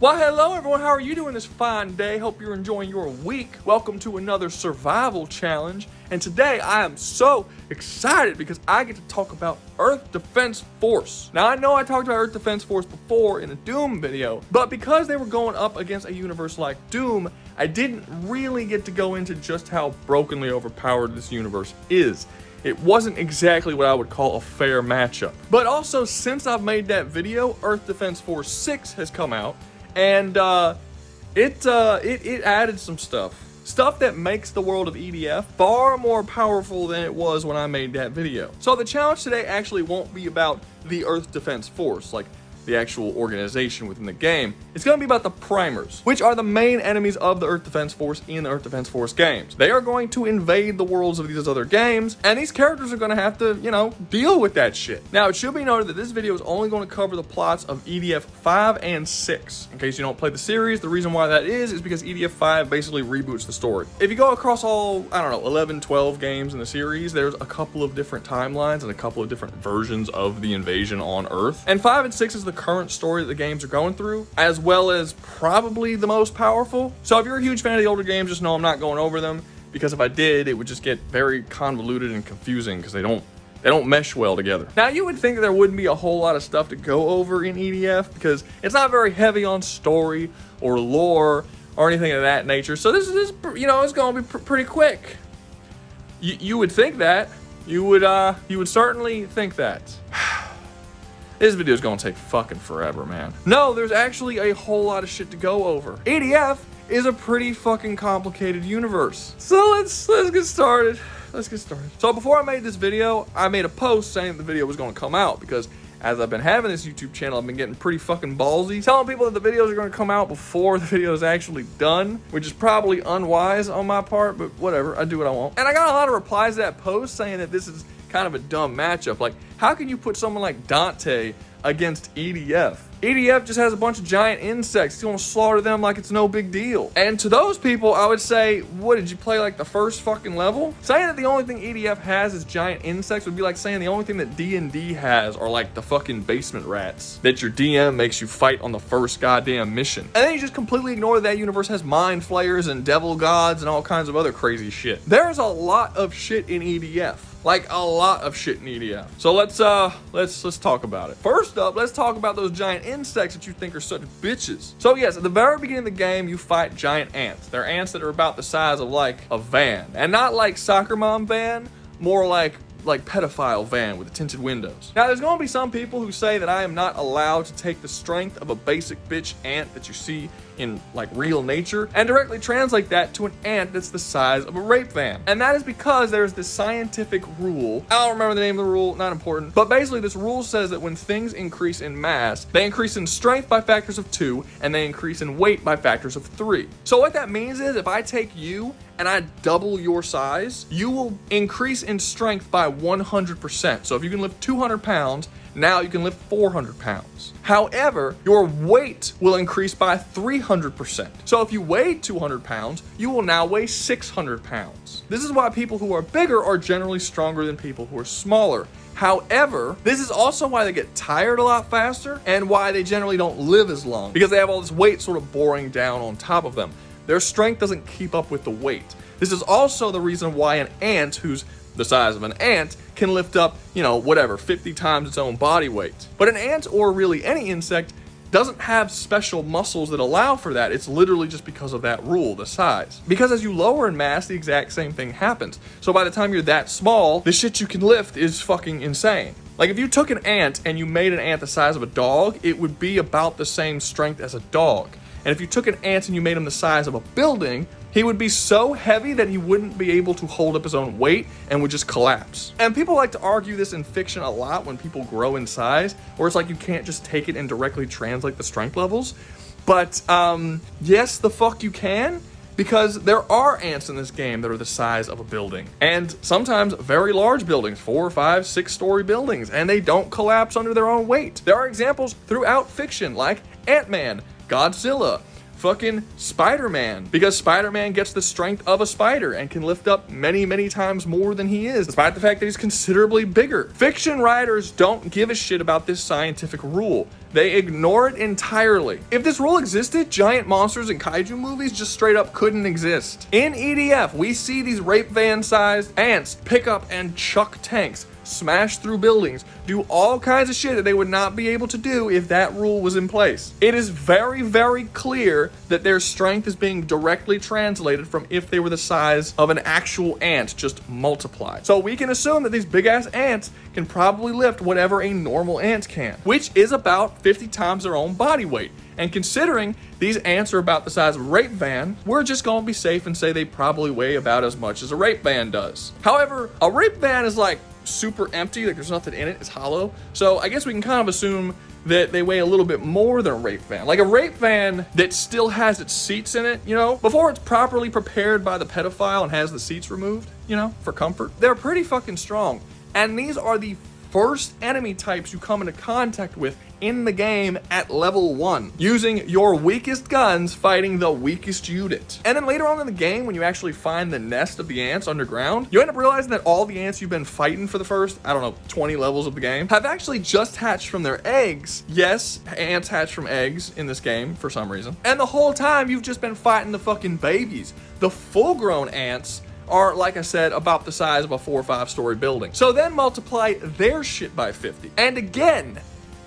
Well, hello everyone, how are you doing this fine day? Hope you're enjoying your week. Welcome to another survival challenge. And today I am so excited because I get to talk about Earth Defense Force. Now I know I talked about Earth Defense Force before in a Doom video, but because they were going up against a universe like Doom, I didn't really get to go into just how brokenly overpowered this universe is. It wasn't exactly what I would call a fair matchup. But also, since I've made that video, Earth Defense Force 6 has come out. And it added some stuff that makes the world of EDF far more powerful than it was when I made that video. So the challenge today actually won't be about the Earth Defense Force, like the actual organization within the game. It's going to be about the primers, which are the main enemies of the Earth Defense Force in the Earth Defense Force games. They are going to invade the worlds of these other games, and these characters are going to have to, deal with that shit. Now, it should be noted that this video is only going to cover the plots of EDF 5 and 6. In case you don't play the series, the reason why that is because EDF 5 basically reboots the story. If you go across all, 11, 12 games in the series, there's a couple of different timelines and a couple of different versions of the invasion on Earth. And 5 and 6 is the current story that the games are going through, as well as probably the most powerful. So if you're a huge fan of the older games, just know I'm not going over them, because if I did, it would just get very convoluted and confusing because they don't mesh well together. Now, you would think that there wouldn't be a whole lot of stuff to go over in EDF because it's not very heavy on story or lore or anything of that nature. So this is it's going to be pretty quick. You would think that. You would certainly think that. This video is going to take fucking forever, man. No, there's actually a whole lot of shit to go over. EDF is a pretty fucking complicated universe. So let's get started. So before I made this video, I made a post saying that the video was going to come out because as I've been having this YouTube channel, I've been getting pretty fucking ballsy, telling people that the videos are going to come out before the video is actually done, which is probably unwise on my part, but whatever, I do what I want. And I got a lot of replies to that post saying that this is kind of a dumb matchup. Like, how can you put someone like Dante against EDF? EDF just has a bunch of giant insects. He's gonna slaughter them like it's no big deal. And to those people, I would say, what, did you play like the first fucking level? Saying that the only thing EDF has is giant insects would be like saying the only thing that D&D has are like the fucking basement rats that your DM makes you fight on the first goddamn mission. And then you just completely ignore that universe has mind flayers and devil gods and all kinds of other crazy shit. There's a lot of shit in EDF. Like a lot of shit in EDF. So let's talk about it. First up, let's talk about those giant insects that you think are such bitches. So yes, at the very beginning of the game, you fight giant ants. They're ants that are about the size of like a van, and not like soccer mom van, more like pedophile van with the tinted windows. Now, there's going to be some people who say that I am not allowed to take the strength of a basic bitch ant that you see in like real nature and directly translate that to an ant that's the size of a rape van. And that is because there's this scientific rule. I don't remember the name of the rule, not important. But basically this rule says that when things increase in mass, they increase in strength by factors of 2 and they increase in weight by factors of 3. So what that means is if I take you and I double your size, you will increase in strength by 100%. So if you can lift 200 pounds, now you can lift 400 pounds. However, your weight will increase by 300%. So if you weigh 200 pounds, you will now weigh 600 pounds. This is why people who are bigger are generally stronger than people who are smaller. However, this is also why they get tired a lot faster and why they generally don't live as long, because they have all this weight sort of boring down on top of them. Their strength doesn't keep up with the weight. This is also the reason why an ant who's the size of an ant can lift up, 50 times its own body weight. But an ant, or really any insect, doesn't have special muscles that allow for that. It's literally just because of that rule, the size. Because as you lower in mass, the exact same thing happens. So by the time you're that small, the shit you can lift is fucking insane. Like if you took an ant and you made an ant the size of a dog, it would be about the same strength as a dog. And if you took an ant and you made him the size of a building, he would be so heavy that he wouldn't be able to hold up his own weight and would just collapse. And people like to argue this in fiction a lot when people grow in size, where it's like you can't just take it and directly translate the strength levels. But yes, the fuck you can, because there are ants in this game that are the size of a building. And sometimes very large buildings, 4, 5, 6-story buildings, and they don't collapse under their own weight. There are examples throughout fiction like Ant-Man, Godzilla, fucking Spider-Man, because Spider-Man gets the strength of a spider and can lift up many, many times more than he is, despite the fact that he's considerably bigger. Fiction writers don't give a shit about this scientific rule. They ignore it entirely. If this rule existed, giant monsters in kaiju movies just straight up couldn't exist. In EDF, we see these rape van-sized ants pick up and chuck tanks, smash through buildings, do all kinds of shit that they would not be able to do if that rule was in place. It is very, very clear that their strength is being directly translated from if they were the size of an actual ant, just multiplied. So we can assume that these big ass ants can probably lift whatever a normal ant can, which is about 50 times their own body weight. And considering these ants are about the size of a rape van, we're just gonna be safe and say they probably weigh about as much as a rape van does. However, a rape van is like super empty, like there's nothing in it, it's hollow. So I guess we can kind of assume that they weigh a little bit more than a rape van. Like a rape van that still has its seats in it, you know, before it's properly prepared by the pedophile and has the seats removed, you know, for comfort. They're pretty fucking strong. And these are the first enemy types you come into contact with in the game at level 1, using your weakest guns fighting the weakest unit. And then later on in the game, when you actually find the nest of the ants underground, you end up realizing that all the ants you've been fighting for the first, 20 levels of the game, have actually just hatched from their eggs. Yes, ants hatch from eggs in this game for some reason. And the whole time you've just been fighting the fucking babies. The full-grown ants are, like I said, about the size of a 4 or 5 story building. So then multiply their shit by 50. And again,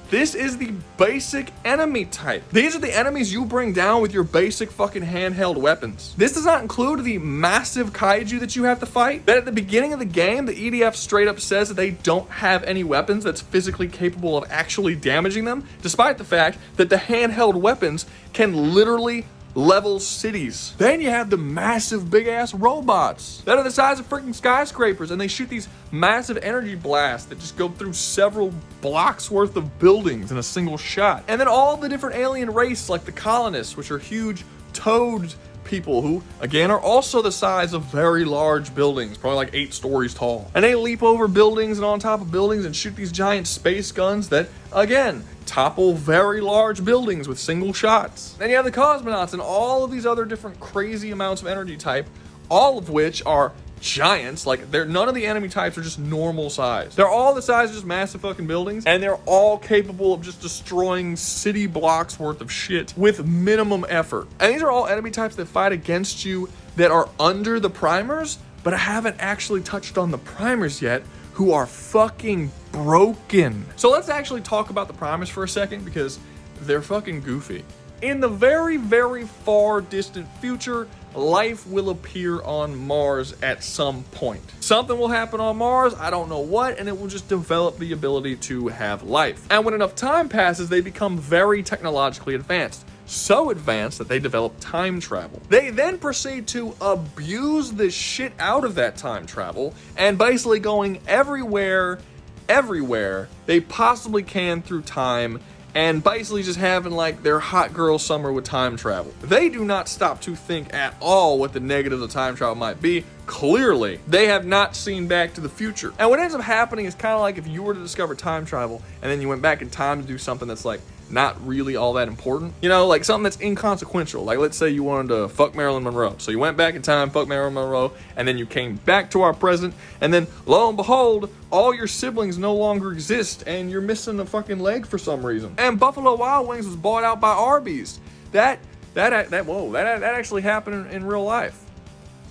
this is the basic enemy type. These are the enemies you bring down with your basic fucking handheld weapons. This does not include the massive kaiju that you have to fight. That at the beginning of the game, the EDF straight up says that they don't have any weapons that's physically capable of actually damaging them, despite the fact that the handheld weapons can literally level cities. Then you have the massive big ass robots that are the size of freaking skyscrapers, and they shoot these massive energy blasts that just go through several blocks worth of buildings in a single shot. And then all the different alien race like the colonists, which are huge toad people who, again, are also the size of very large buildings, probably like 8 stories tall. And they leap over buildings and on top of buildings and shoot these giant space guns that, again, topple very large buildings with single shots. Then you have the cosmonauts and all of these other different crazy amounts of energy type, all of which are giants. Like, none of the enemy types are just normal size. They're all the size of just massive fucking buildings, and they're all capable of just destroying city blocks worth of shit with minimum effort. And these are all enemy types that fight against you that are under the primers, but I haven't actually touched on the primers yet, who are fucking broken. So let's actually talk about the primers for a second, because they're fucking goofy. In the very, very far distant future, life will appear on Mars at some point. Something will happen on Mars, I don't know what, and it will just develop the ability to have life. And when enough time passes, they become very technologically advanced. So advanced that they develop time travel. They then proceed to abuse the shit out of that time travel and basically going everywhere they possibly can through time, and basically just having like their hot girl summer with time travel. They do not stop to think at all what the negatives of time travel might be. Clearly, they have not seen Back to the Future. And what ends up happening is kind of like if you were to discover time travel and then you went back in time to do something that's like not really all that important. You know, like something that's inconsequential. Like let's say you wanted to fuck Marilyn Monroe. So you went back in time, fucked Marilyn Monroe, and then you came back to our present, and then lo and behold, all your siblings no longer exist, and you're missing a fucking leg for some reason. And Buffalo Wild Wings was bought out by Arby's. That actually happened in real life.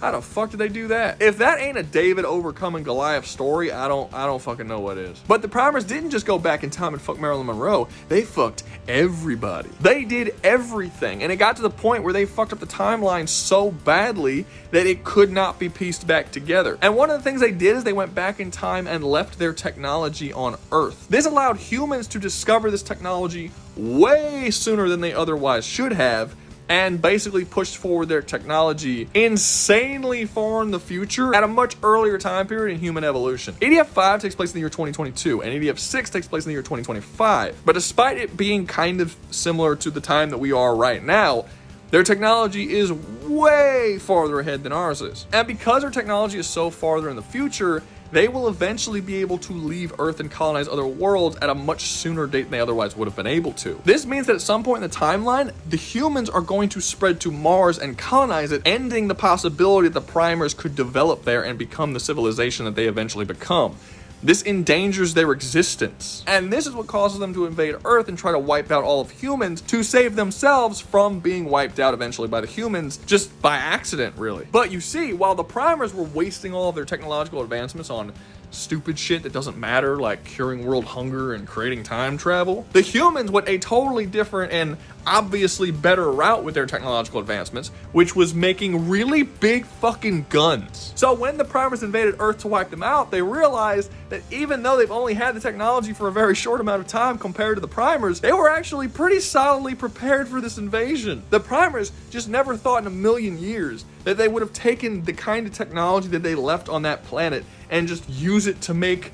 How the fuck did they do that? If that ain't a David overcoming Goliath story, I don't fucking know what is. But the primers didn't just go back in time and fuck Marilyn Monroe. They fucked everybody. They did everything. And it got to the point where they fucked up the timeline so badly that it could not be pieced back together. And one of the things they did is they went back in time and left their technology on Earth. This allowed humans to discover this technology way sooner than they otherwise should have, and basically pushed forward their technology insanely far in the future at a much earlier time period in human evolution. EDF 5 takes place in the year 2022, and EDF 6 takes place in the year 2025. But despite it being kind of similar to the time that we are right now, their technology is way farther ahead than ours is. And because their technology is so farther in the future, they will eventually be able to leave Earth and colonize other worlds at a much sooner date than they otherwise would have been able to. This means that at some point in the timeline, the humans are going to spread to Mars and colonize it, ending the possibility that the primers could develop there and become the civilization that they eventually become. This endangers their existence. And this is what causes them to invade Earth and try to wipe out all of humans to save themselves from being wiped out eventually by the humans, just by accident, really. But you see, while the primers were wasting all of their technological advancements on stupid shit that doesn't matter, like curing world hunger and creating time travel, the humans went a totally different and obviously better route with their technological advancements, which was making really big fucking guns. So when the primers invaded Earth to wipe them out, they realized that even though they've only had the technology for a very short amount of time compared to the primers, they were actually pretty solidly prepared for this invasion. The primers just never thought in a million years that they would have taken the kind of technology that they left on that planet and just use it to make,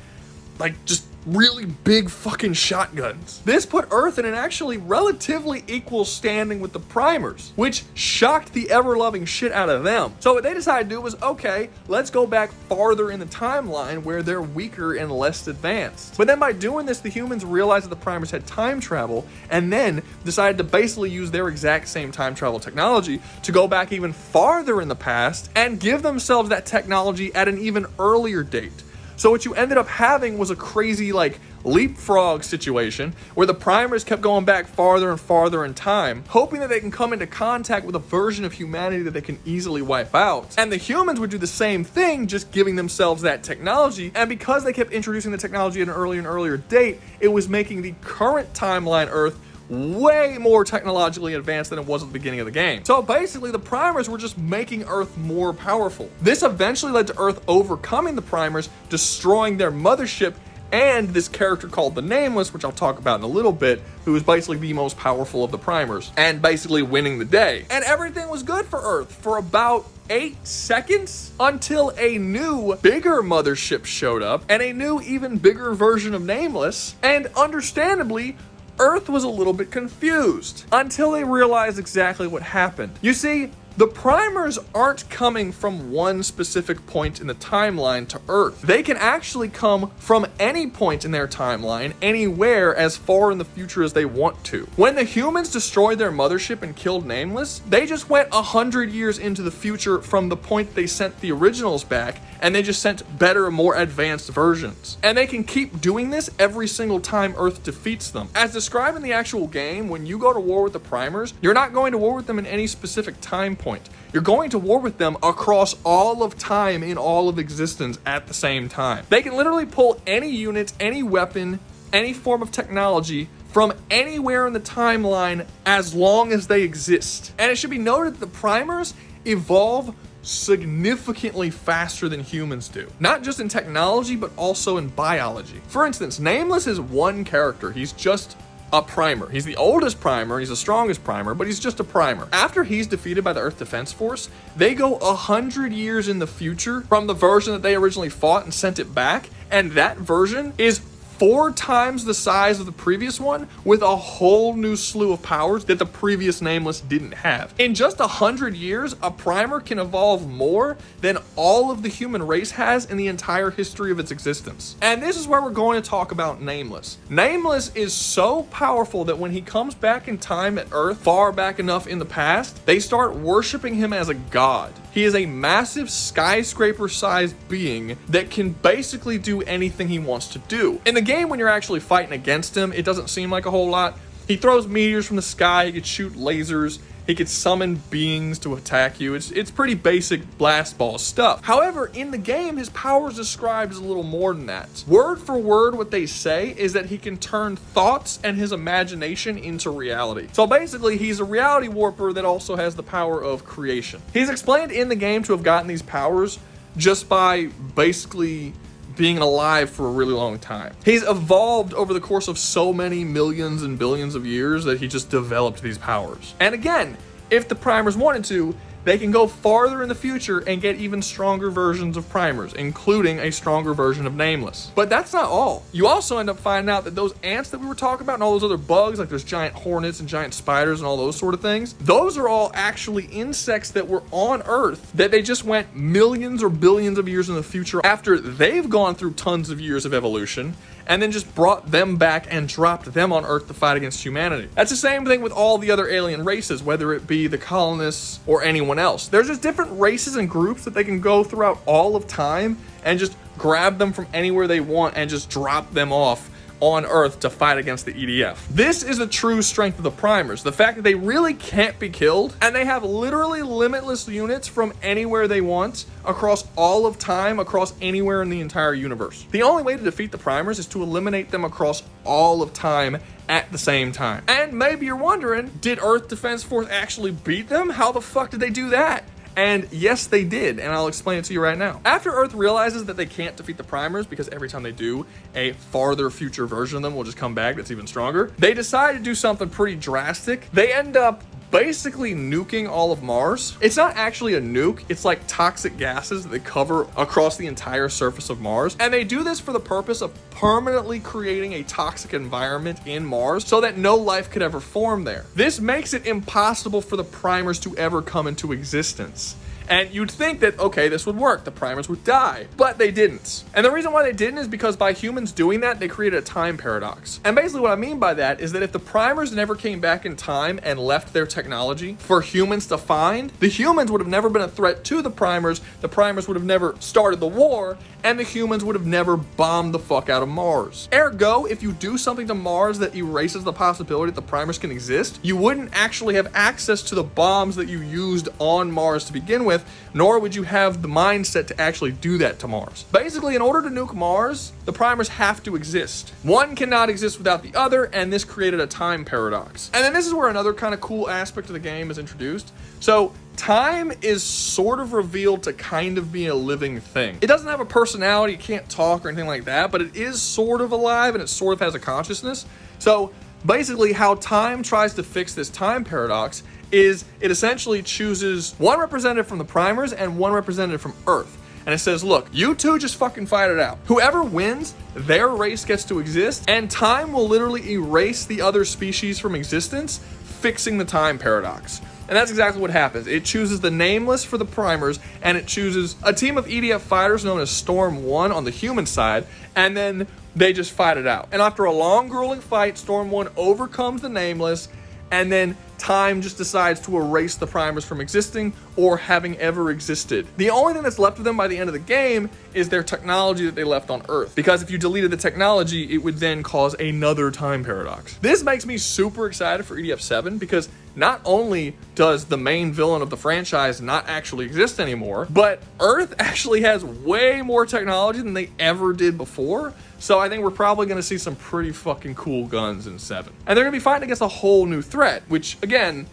like, just really big fucking shotguns. This put Earth in an actually relatively equal standing with the primers, which shocked the ever-loving shit out of them. So what they decided to do was, okay, let's go back farther in the timeline where they're weaker and less advanced. But then by doing this, the humans realized that the primers had time travel, and then decided to basically use their exact same time travel technology to go back even farther in the past and give themselves that technology at an even earlier date. So what you ended up having was a crazy, like, leapfrog situation where the primers kept going back farther and farther in time, hoping that they can come into contact with a version of humanity that they can easily wipe out. And the humans would do the same thing, just giving themselves that technology. And because they kept introducing the technology at an earlier and earlier date, it was making the current timeline Earth way more technologically advanced than it was at the beginning of the game. So basically, the primers were just making Earth more powerful. This eventually led to Earth overcoming the primers, destroying their mothership, and this character called the Nameless, which I'll talk about in a little bit, who is basically the most powerful of the primers, and basically winning the day. And everything was good for Earth for about 8 seconds until a new, bigger mothership showed up, and a new, even bigger version of Nameless, and understandably, Earth was a little bit confused until they realized exactly what happened. You see, the primers aren't coming from one specific point in the timeline to Earth. They can actually come from any point in their timeline, anywhere as far in the future as they want to. When the humans destroyed their mothership and killed Nameless, they just went 100 years into the future from the point they sent the originals back, and they just sent better, more advanced versions. And they can keep doing this every single time Earth defeats them. As described in the actual game, when you go to war with the primers, you're not going to war with them in any specific time point. You're going to war with them across all of time in all of existence at the same time. They can literally pull any unit, any weapon, any form of technology from anywhere in the timeline as long as they exist. And it should be noted that the primers evolve significantly faster than humans do. Not just in technology, but also in biology. For instance, Nameless is one character. He's just a primer. He's the oldest primer, he's the strongest primer, but he's just a primer. After he's defeated by the Earth Defense Force, they go 100 years in the future from the version that they originally fought and sent it back, and that version is 4 times the size of the previous one with a whole new slew of powers that the previous Nameless didn't have. In just 100 years, a primer can evolve more than all of the human race has in the entire history of its existence. And this is where we're going to talk about Nameless. Nameless is so powerful that when he comes back in time at Earth, far back enough in the past, they start worshiping him as a god. He is a massive skyscraper-sized being that can basically do anything he wants to do. In the game, when you're actually fighting against him, it doesn't seem like a whole lot. He throws meteors from the sky, he could shoot lasers, he could summon beings to attack you. It's pretty basic blast ball stuff. However, in the game, his power is described as a little more than that. Word for word, what they say is that he can turn thoughts and his imagination into reality. So basically, he's a reality warper that also has the power of creation. He's explained in the game to have gotten these powers just by basically being alive for a really long time. He's evolved over the course of so many millions and billions of years that he just developed these powers. And again, if the primers wanted to, they can go farther in the future and get even stronger versions of primers, including a stronger version of Nameless. But that's not all. You also end up finding out that those ants that we were talking about and all those other bugs, like those giant hornets and giant spiders and all those sort of things, those are all actually insects that were on Earth that they just went millions or billions of years in the future after they've gone through tons of years of evolution, and then just brought them back and dropped them on Earth to fight against humanity. That's the same thing with all the other alien races, whether it be the colonists or anyone else. There's just different races and groups that they can go throughout all of time and just grab them from anywhere they want and just drop them off on Earth to fight against the EDF. This is the true strength of the primers, the fact that they really can't be killed, and they have literally limitless units from anywhere they want across all of time, across anywhere in the entire universe. The only way to defeat the primers is to eliminate them across all of time at the same time. And maybe you're wondering, did Earth Defense Force actually beat them? How the fuck did they do that? And yes, they did, and I'll explain it to you right now. After Earth realizes that they can't defeat the primers, because every time they do, a farther future version of them will just come back that's even stronger, they decide to do something pretty drastic. They end up basically nuking all of Mars. It's not actually a nuke, it's like toxic gases that they cover across the entire surface of Mars. And they do this for the purpose of permanently creating a toxic environment in Mars so that no life could ever form there. This makes it impossible for the primers to ever come into existence. And you'd think that, okay, this would work, the primers would die, but they didn't. And the reason why they didn't is because by humans doing that, they created a time paradox. And basically what I mean by that is that if the primers never came back in time and left their technology for humans to find, the humans would have never been a threat to the primers would have never started the war, and the humans would have never bombed the fuck out of Mars. Ergo, if you do something to Mars that erases the possibility that the primers can exist, you wouldn't actually have access to the bombs that you used on Mars to begin with, nor would you have the mindset to actually do that to Mars. Basically, in order to nuke Mars, the primers have to exist. One cannot exist without the other, and this created a time paradox. And then this is where another kind of cool aspect of the game is introduced. So, time is sort of revealed to kind of be a living thing. It doesn't have a personality, it can't talk or anything like that, but it is sort of alive and it sort of has a consciousness. So, basically how time tries to fix this time paradox is it essentially chooses one representative from the primers and one representative from Earth. And it says, look, you two just fucking fight it out. Whoever wins, their race gets to exist, and time will literally erase the other species from existence, fixing the time paradox. And that's exactly what happens. It chooses the Nameless for the primers, and it chooses a team of EDF fighters known as Storm 1 on the human side, and then they just fight it out. And after a long, grueling fight, Storm 1 overcomes the Nameless, and then time just decides to erase the primers from existing or having ever existed. The only thing that's left of them by the end of the game is their technology that they left on Earth. Because if you deleted the technology, it would then cause another time paradox. This makes me super excited for EDF 7 because not only does the main villain of the franchise not actually exist anymore, but Earth actually has way more technology than they ever did before. So I think we're probably going to see some pretty fucking cool guns in 7. And they're going to be fighting against a whole new threat, which, again,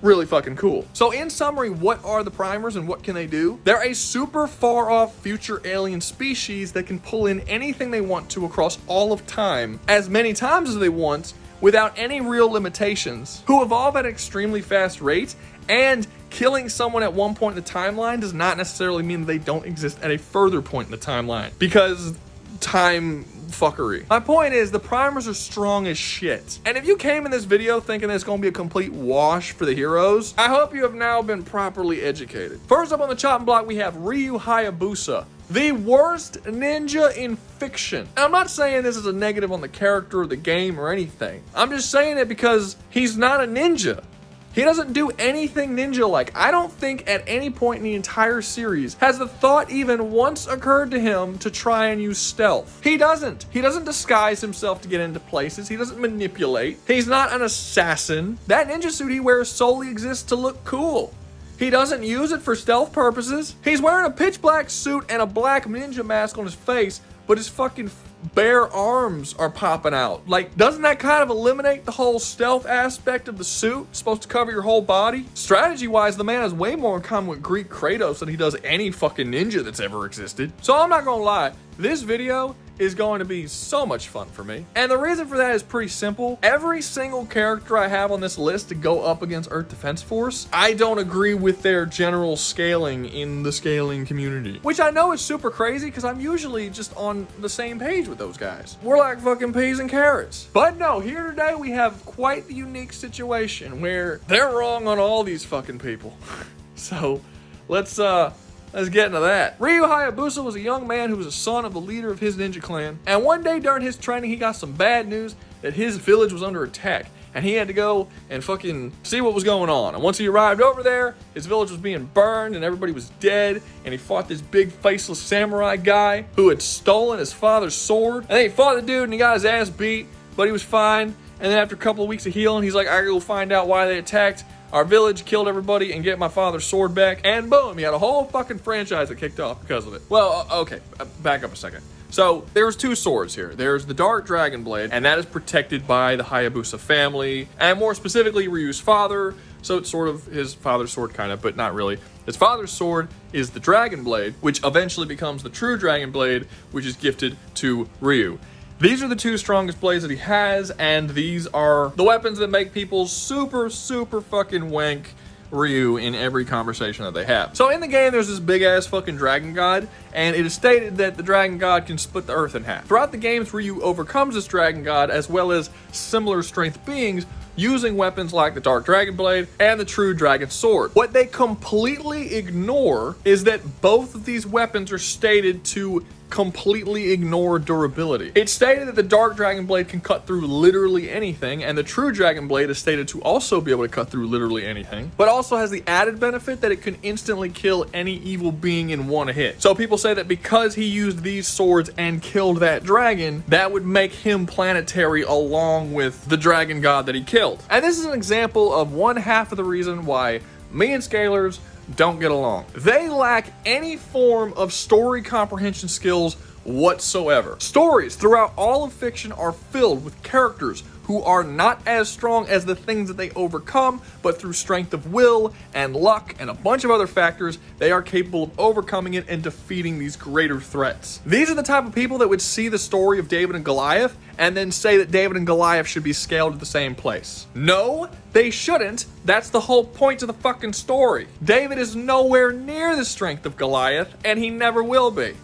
really fucking cool. So in summary, what are the primers and what can they do? They're a super far off future alien species that can pull in anything they want to across all of time as many times as they want without any real limitations, who evolve at an extremely fast rate, and killing someone at one point in the timeline does not necessarily mean they don't exist at a further point in the timeline, because time fuckery. My point is, the primers are strong as shit. And if you came in this video thinking that it's going to be a complete wash for the heroes, I hope you have now been properly educated. First up on the chopping block, we have Ryu Hayabusa, the worst ninja in fiction. And I'm not saying this is a negative on the character or the game or anything. I'm just saying it because he's not a ninja. He doesn't do anything ninja-like. I don't think at any point in the entire series has the thought even once occurred to him to try and use stealth. He doesn't. He doesn't disguise himself to get into places. He doesn't manipulate. He's not an assassin. That ninja suit he wears solely exists to look cool. He doesn't use it for stealth purposes. He's wearing a pitch black suit and a black ninja mask on his face, but his fucking bare arms are popping out. Like, doesn't that kind of eliminate the whole stealth aspect of the suit? It's supposed to cover your whole body. Strategy-wise, the man has way more in common with Greek Kratos than he does any fucking ninja that's ever existed. So I'm not gonna lie, this video is going to be so much fun for me. And the reason for that is pretty simple. Every single character I have on this list to go up against Earth Defense Force, I don't agree with their general scaling in the scaling community. Which I know is super crazy because I'm usually just on the same page with those guys. We're like fucking peas and carrots. But no, here today we have quite the unique situation where they're wrong on all these fucking people. So let's get into that. Ryu Hayabusa was a young man who was a son of the leader of his ninja clan. And one day during his training, he got some bad news that his village was under attack. And he had to go and fucking see what was going on. And once he arrived over there, his village was being burned and everybody was dead. And he fought this big faceless samurai guy who had stolen his father's sword. And then he fought the dude and he got his ass beat, but he was fine. And then after a couple of weeks of healing, he's like, I gotta go find out why they attacked our village, killed everybody, and get my father's sword back. And boom, he had a whole fucking franchise that kicked off because of it. Well, okay, back up a second. So there's two swords here. There's the Dark Dragon Blade, and that is protected by the Hayabusa family, and more specifically Ryu's father. So it's sort of his father's sword, kind of, but not really. His father's sword is the Dragon Blade, which eventually becomes the true Dragon Blade, which is gifted to Ryu. These are the two strongest blades that he has, and these are the weapons that make people super fucking wank Ryu in every conversation that they have. So in the game, there's this big ass fucking dragon god, and it is stated that the dragon god can split the earth in half. Throughout the games, Ryu overcomes this dragon god as well as similar strength beings using weapons like the Dark Dragon Blade and the True Dragon Sword. What they completely ignore is that both of these weapons are stated to completely ignore durability. It's stated that the Dark Dragon Blade can cut through literally anything, and the True Dragon Blade is stated to also be able to cut through literally anything, but also has the added benefit that it can instantly kill any evil being in one hit. So people say that because he used these swords and killed that dragon, that would make him planetary along with the dragon god that he killed. And this is an example of one half of the reason why me and Scalers don't get along. They lack any form of story comprehension skills whatsoever. Stories throughout all of fiction are filled with characters who are not as strong as the things that they overcome, but through strength of will and luck and a bunch of other factors, they are capable of overcoming it and defeating these greater threats. These are the type of people that would see the story of David and Goliath and then say that David and Goliath should be scaled to the same place. No, they shouldn't. That's the whole point of the fucking story. David is nowhere near the strength of Goliath, and he never will be.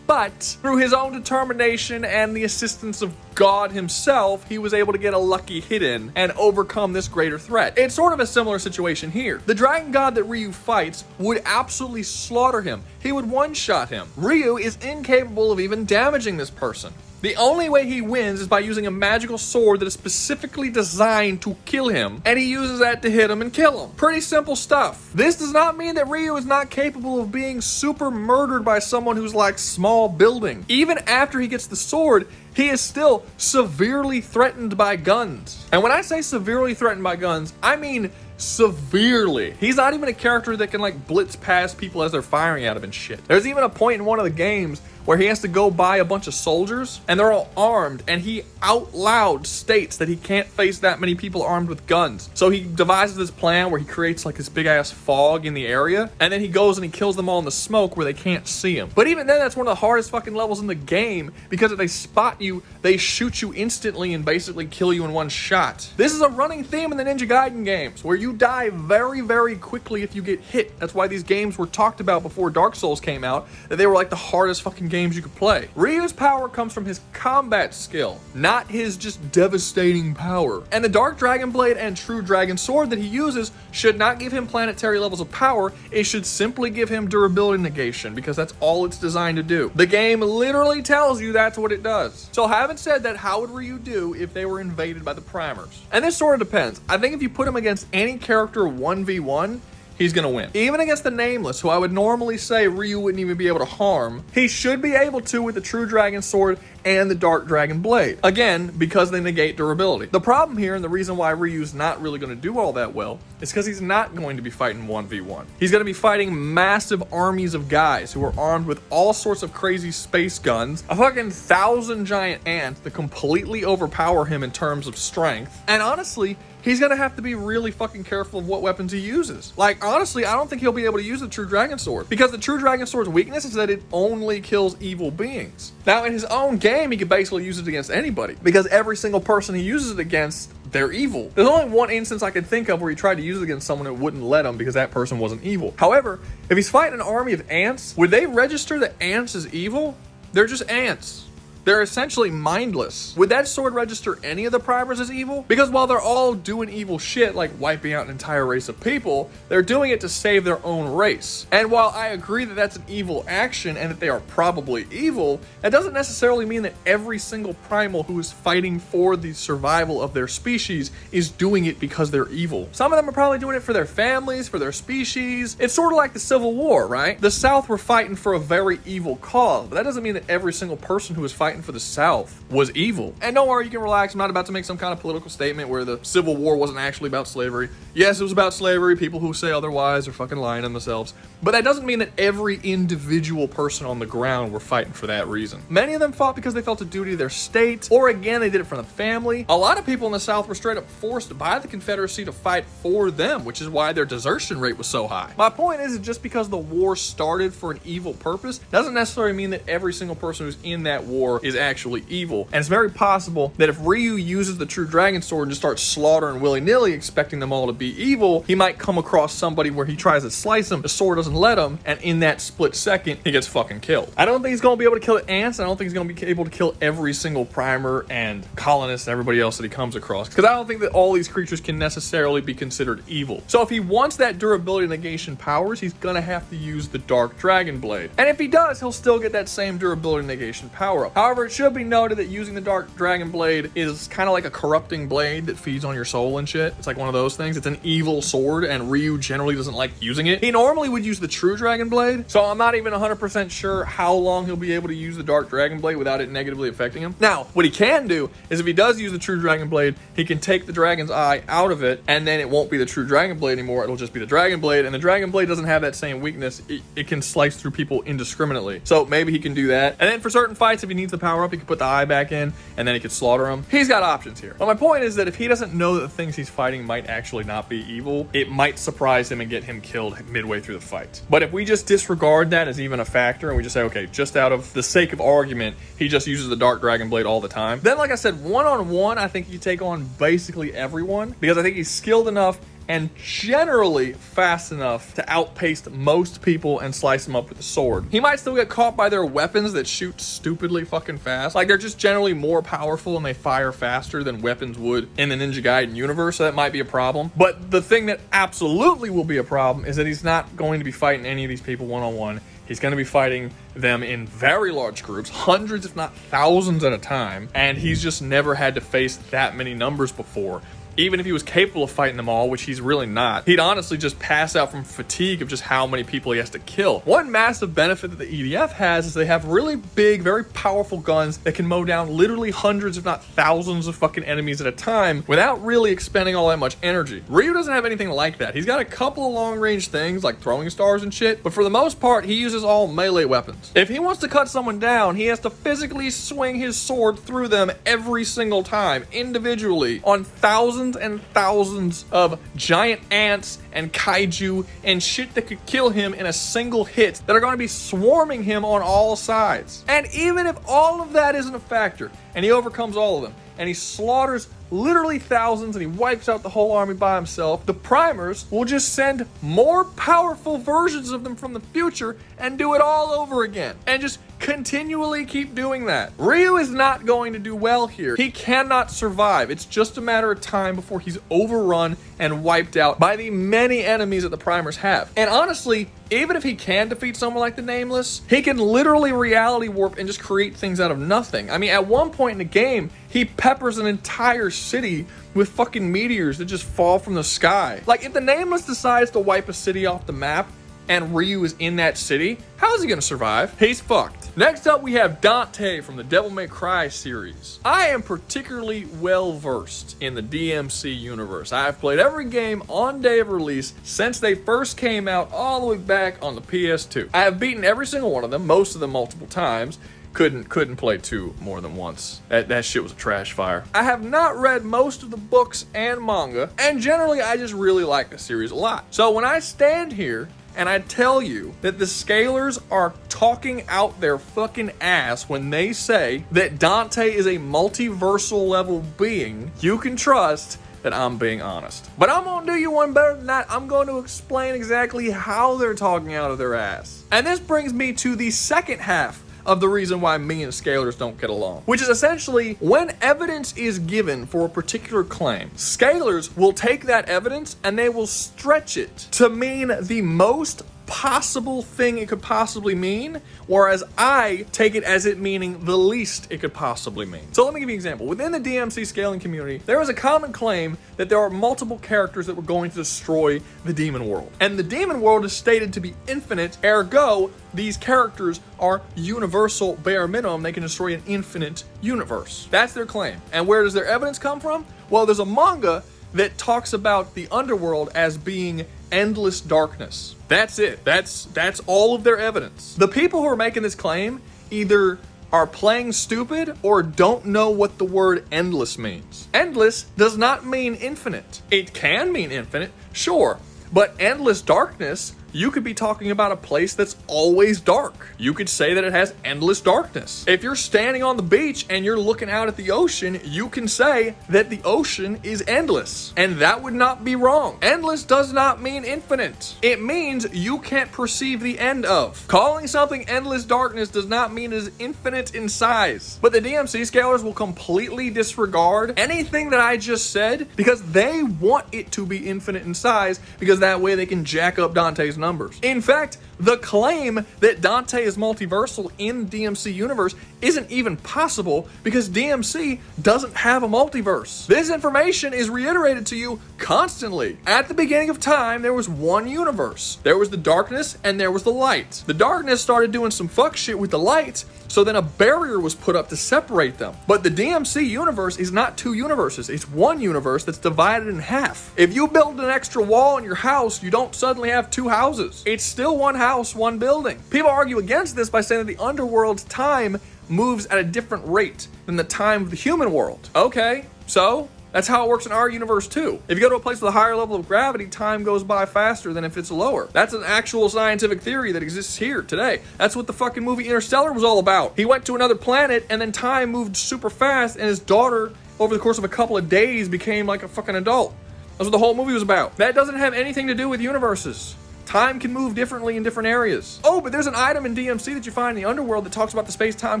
But through his own determination and the assistance of God himself, he was able to get a lucky hit in and overcome this greater threat. It's sort of a similar situation here. The dragon god that Ryu fights would absolutely slaughter him. He would one-shot him. Ryu is incapable of even damaging this person. The only way he wins is by using a magical sword that is specifically designed to kill him, and he uses that to hit him and kill him. Pretty simple stuff. This does not mean that Ryu is not capable of being super murdered by someone who's like small building. Even after he gets the sword, he is still severely threatened by guns. And when I say severely threatened by guns, I mean severely. He's not even a character that can like blitz past people as they're firing at him and shit. There's even a point in one of the games where he has to go buy a bunch of soldiers and they're all armed, and he out loud states that he can't face that many people armed with guns. So he devises this plan where he creates like this big ass fog in the area, and then he goes and he kills them all in the smoke where they can't see him. But even then, that's one of the hardest fucking levels in the game, because if they spot you, they shoot you instantly and basically kill you in one shot. This is a running theme in the Ninja Gaiden games, where you die very quickly if you get hit. That's why these games were talked about before Dark Souls came out, that they were like the hardest fucking games you could play. Ryu's power comes from his combat skill, not his just devastating power. And the Dark Dragon Blade and True Dragon Sword that he uses should not give him planetary levels of power. It should simply give him durability negation, because that's all it's designed to do. The game literally tells you that's what it does. So having said that, how would Ryu do if they were invaded by the primers? And this sort of depends. I think if you put him against any character 1v1, he's gonna win. Even against the Nameless, who I would normally say Ryu wouldn't even be able to harm, he should be able to with the True Dragon Sword and the Dark Dragon Blade. Again, because they negate durability. The problem here, and the reason why Ryu's not really gonna do all that well, is because he's not going to be fighting 1v1. He's gonna be fighting massive armies of guys who are armed with all sorts of crazy space guns, a fucking 1,000 giant ants that completely overpower him in terms of strength, and honestly, he's gonna have to be really fucking careful of what weapons he uses. Like, honestly, I don't think he'll be able to use the True Dragon Sword, because the True Dragon Sword's weakness is that it only kills evil beings. Now, in his own game, game, he could basically use it against anybody, because every single person he uses it against, they're evil. There's only one instance I can think of where he tried to use it against someone that wouldn't let him because that person wasn't evil. However, if he's fighting an army of ants, would they register that ants is evil? They're just ants. They're essentially mindless. Would that sword register any of the primers as evil? Because while they're all doing evil shit, like wiping out an entire race of people, they're doing it to save their own race. And while I agree that that's an evil action and that they are probably evil, that doesn't necessarily mean that every single primal who is fighting for the survival of their species is doing it because they're evil. Some of them are probably doing it for their families, for their species. It's sort of like the Civil War, right? The South were fighting for a very evil cause, but that doesn't mean that every single person who was fighting for the South was evil. And don't worry, you can relax. I'm not about to make some kind of political statement where the Civil War wasn't actually about slavery. Yes, it was about slavery. People who say otherwise are fucking lying on themselves. But that doesn't mean that every individual person on the ground were fighting for that reason. Many of them fought because they felt a duty to their state, or again, they did it for the family. A lot of people in the South were straight up forced by the Confederacy to fight for them, which is why their desertion rate was so high. My point is, just because the war started for an evil purpose doesn't necessarily mean that every single person who's in that war is actually evil. And it's very possible that if Ryu uses the true dragon sword and just starts slaughtering willy-nilly, expecting them all to be evil, he might come across somebody where he tries to slice him, the sword doesn't let him, and in that split second, he gets fucking killed. I don't think he's going to be able to kill the ants. I don't think he's going to be able to kill every single primer and colonist and everybody else that he comes across, because I don't think that all these creatures can necessarily be considered evil. So if he wants that durability negation powers, he's going to have to use the Dark Dragon Blade. And if he does, he'll still get that same durability negation power up. However, it should be noted that using the Dark Dragon Blade is kind of like a corrupting blade that feeds on your soul and shit. It's like one of those things. It's an evil sword, and Ryu generally doesn't like using it. He normally would use the True Dragon Blade, so I'm not even 100% sure how long he'll be able to use the Dark Dragon Blade without it negatively affecting him. Now, what he can do is if he does use the True Dragon Blade, he can take the Dragon's Eye out of it, and then it won't be the True Dragon Blade anymore. It'll just be the Dragon Blade, and the Dragon Blade doesn't have that same weakness. It can slice through people indiscriminately. So maybe he can do that. And then for certain fights, if he needs the power up, he can put the eye back in, and then he could slaughter him. He's got options here. But my point is that if he doesn't know that the things he's fighting might actually not be evil, it might surprise him and get him killed midway through the fight. But if we just disregard that as even a factor, and we just say, okay, just out of the sake of argument, he just uses the Dark Dragon Blade all the time, then like I said, one-on-one, I think he can take on basically everyone, because I think he's skilled enough and generally fast enough to outpace most people and slice them up with a sword. He might still get caught by their weapons that shoot stupidly fucking fast. Like, they're just generally more powerful and they fire faster than weapons would in the Ninja Gaiden universe, so that might be a problem. But the thing that absolutely will be a problem is that he's not going to be fighting any of these people one-on-one. He's going to be fighting them in very large groups, hundreds if not thousands at a time, and he's just never had to face that many numbers before. Even if he was capable of fighting them all, which he's really not, he'd honestly just pass out from fatigue of just how many people he has to kill. One massive benefit that the EDF has is they have really big, very powerful guns that can mow down literally hundreds, if not thousands of fucking enemies at a time without really expending all that much energy. Ryu doesn't have anything like that. He's got a couple of long-range things like throwing stars and shit, but for the most part, he uses all melee weapons. If he wants to cut someone down, he has to physically swing his sword through them every single time, individually, on thousands and thousands of giant ants and kaiju and shit that could kill him in a single hit that are going to be swarming him on all sides. And even if all of that isn't a factor and he overcomes all of them and he slaughters literally thousands and he wipes out the whole army by himself, the primers will just send more powerful versions of them from the future and do it all over again and just continually keep doing that. Ryu is not going to do well here. He cannot survive. It's just a matter of time before he's overrun and wiped out by the many enemies that the primers have. And honestly, even if he can defeat someone like the Nameless, he can literally reality warp and just create things out of nothing. I mean, at one point in the game, he peppers an entire city with fucking meteors that just fall from the sky. Like, if the Nameless decides to wipe a city off the map and Ryu is in that city, how is he gonna survive? He's fucked. Next up, we have Dante from the Devil May Cry series. I am particularly well versed in the DMC universe. I have played every game on day of release since they first came out all the way back on the PS2. I have beaten every single one of them, most of them multiple times. Couldn't play 2 more than once. That shit was a trash fire. I have not read most of the books and manga, and generally I just really like the series a lot. So when I stand here and I tell you that the Scalers are talking out their fucking ass when they say that Dante is a multiversal level being, you can trust that I'm being honest. But I'm gonna do you one better than that. I'm going to explain exactly how they're talking out of their ass. And this brings me to the second half of the reason why me and Scalers don't get along, which is essentially when evidence is given for a particular claim, Scalers will take that evidence and they will stretch it to mean the most possible thing it could possibly mean, whereas I take it as it meaning the least it could possibly mean. So let me give you an example. Within the DMC scaling community, there is a common claim that there are multiple characters that were going to destroy the demon world. And the demon world is stated to be infinite, ergo, these characters are universal bare minimum. They can destroy an infinite universe. That's their claim. And where does their evidence come from? Well, there's a manga that talks about the underworld as being endless darkness. That's it. That's all of their evidence. The people who are making this claim either are playing stupid or don't know what the word endless means. Endless does not mean infinite. It can mean infinite, sure, but endless darkness, you could be talking about a place that's always dark. You could say that it has endless darkness. If you're standing on the beach and you're looking out at the ocean, you can say that the ocean is endless. And that would not be wrong. Endless does not mean infinite. It means you can't perceive the end of. Calling something endless darkness does not mean it is infinite in size. But the DMC scalers will completely disregard anything that I just said because they want it to be infinite in size, because that way they can jack up Dante's numbers. In fact, the claim that Dante is multiversal in DMC universe isn't even possible because DMC doesn't have a multiverse. This information is reiterated to you constantly. At the beginning of time, there was one universe. There was the darkness and there was the light. The darkness started doing some fuck shit with the light, so then a barrier was put up to separate them. But the DMC universe is not two universes. It's one universe that's divided in half. If you build an extra wall in your house, you don't suddenly have two houses. It's still one house, one building. People argue against this by saying that the underworld's time moves at a different rate than the time of the human world. Okay, so that's how it works in our universe too. If you go to a place with a higher level of gravity, time goes by faster than if it's lower. That's an actual scientific theory that exists here today. That's what the fucking movie Interstellar was all about. He went to another planet and then time moved super fast and his daughter, over the course of a couple of days, became like a fucking adult. That's what the whole movie was about. That doesn't have anything to do with universes. Time can move differently in different areas. Oh, but there's an item in DMC that you find in the underworld that talks about the space-time